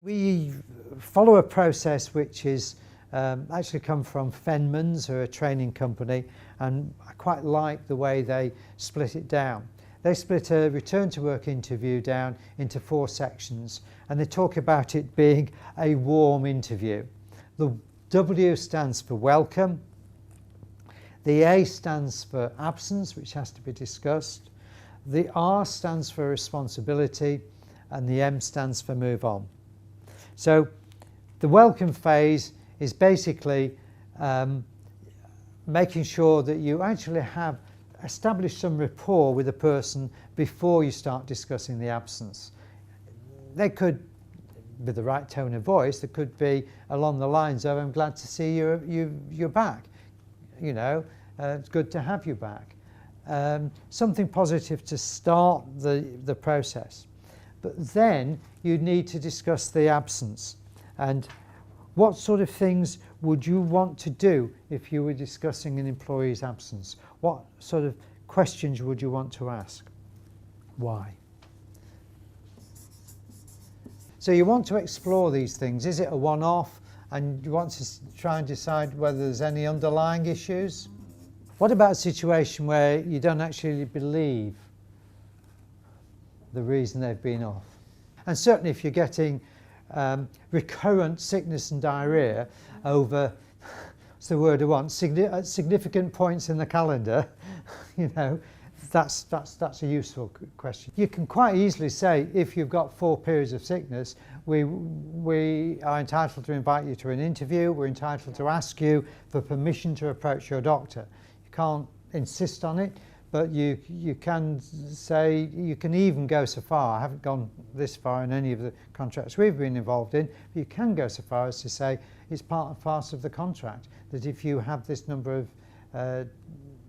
We follow a process which is actually come from Fenmans, who are a training company, and I quite like the way they split it down. They split a return to work interview down into 4 sections, and they talk about it being a warm interview. The W stands for welcome, the A stands for absence, which has to be discussed, the R stands for responsibility, and the M stands for move on. So the welcome phase is basically making sure that you actually have established some rapport with a person before you start discussing the absence. They could, with the right tone of voice, there could be along the lines of, I'm glad to see you're back. You know, it's good to have you back. Something positive to start the process. But then you need to discuss the absence and what sort of things would you want to do if you were discussing an employee's absence? What sort of questions would you want to ask? Why? So you want to explore these things. Is it a one-off? And you want to try and decide whether there's any underlying issues? What about a situation where you don't actually believe the reason they've been off? And certainly if you're getting recurrent sickness and diarrhea over, what's the word I want, significant points in the calendar, you know, that's a useful question. You can quite easily say, if you've got 4 periods of sickness, we are entitled to invite you to an interview, we're entitled to ask you for permission to approach your doctor. You can't insist on it, but you can say, you can even go so far, I haven't gone this far in any of the contracts we've been involved in, but you can go so far as to say it's part and parcel of the contract, that if you have this number of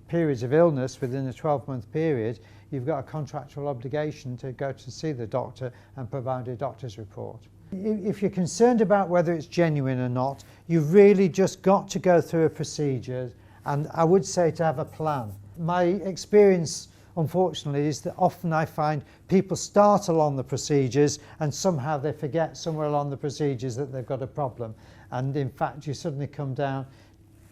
periods of illness within a 12-month period, you've got a contractual obligation to go to see the doctor and provide a doctor's report. If you're concerned about whether it's genuine or not, you've really just got to go through a procedure, and I would say to have a plan. My experience, unfortunately, is that often I find people start along the procedures and somehow they forget somewhere along the procedures that they've got a problem. And in fact, you suddenly come down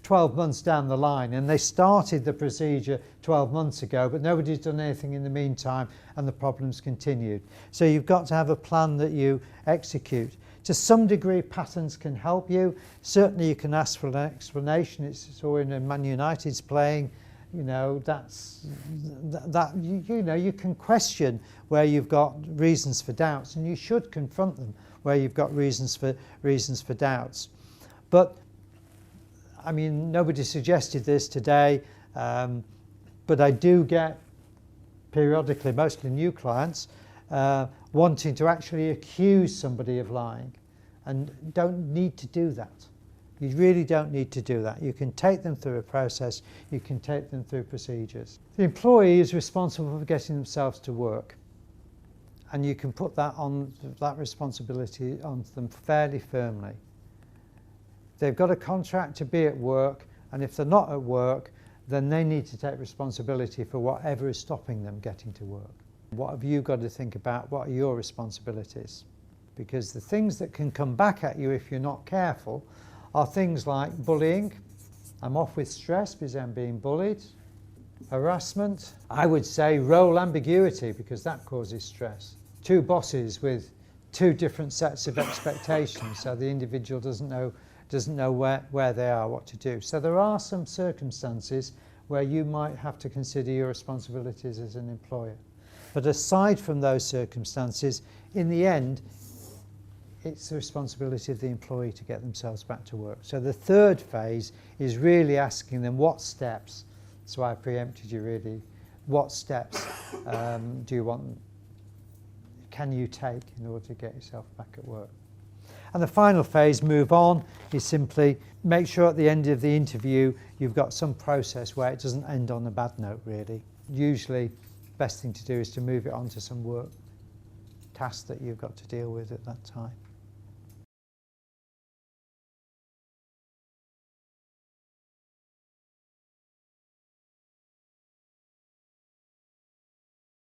12 months down the line and they started the procedure 12 months ago, but nobody's done anything in the meantime and the problem's continued. So you've got to have a plan that you execute. To some degree, patterns can help you. Certainly you can ask for an explanation. It's all in Man United's playing. You know, you can question where you've got reasons for doubts, and you should confront them where you've got reasons for doubts. But I mean, nobody suggested this today, but I do get periodically, mostly new clients, wanting to actually accuse somebody of lying, and don't need to do that. You really don't need to do that. You can take them through a process, you can take them through procedures. The employee is responsible for getting themselves to work, and you can put that responsibility on them fairly firmly. They've got a contract to be at work, and if they're not at work, then they need to take responsibility for whatever is stopping them getting to work. What have you got to think about? What are your responsibilities? Because the things that can come back at you if you're not careful are things like bullying. I'm off with stress because I'm being bullied. Harassment. I would say role ambiguity, because that causes stress. 2 bosses with 2 different sets of expectations, so the individual doesn't know where they are, what to do. So there are some circumstances where you might have to consider your responsibilities as an employer. But aside from those circumstances, in the end, it's the responsibility of the employee to get themselves back to work. So the 3rd phase is really asking them what steps, so I preempted you really, what steps can you take in order to get yourself back at work? And the final phase, move on, is simply make sure at the end of the interview you've got some process where it doesn't end on a bad note, really. Usually the best thing to do is to move it on to some work task that you've got to deal with at that time.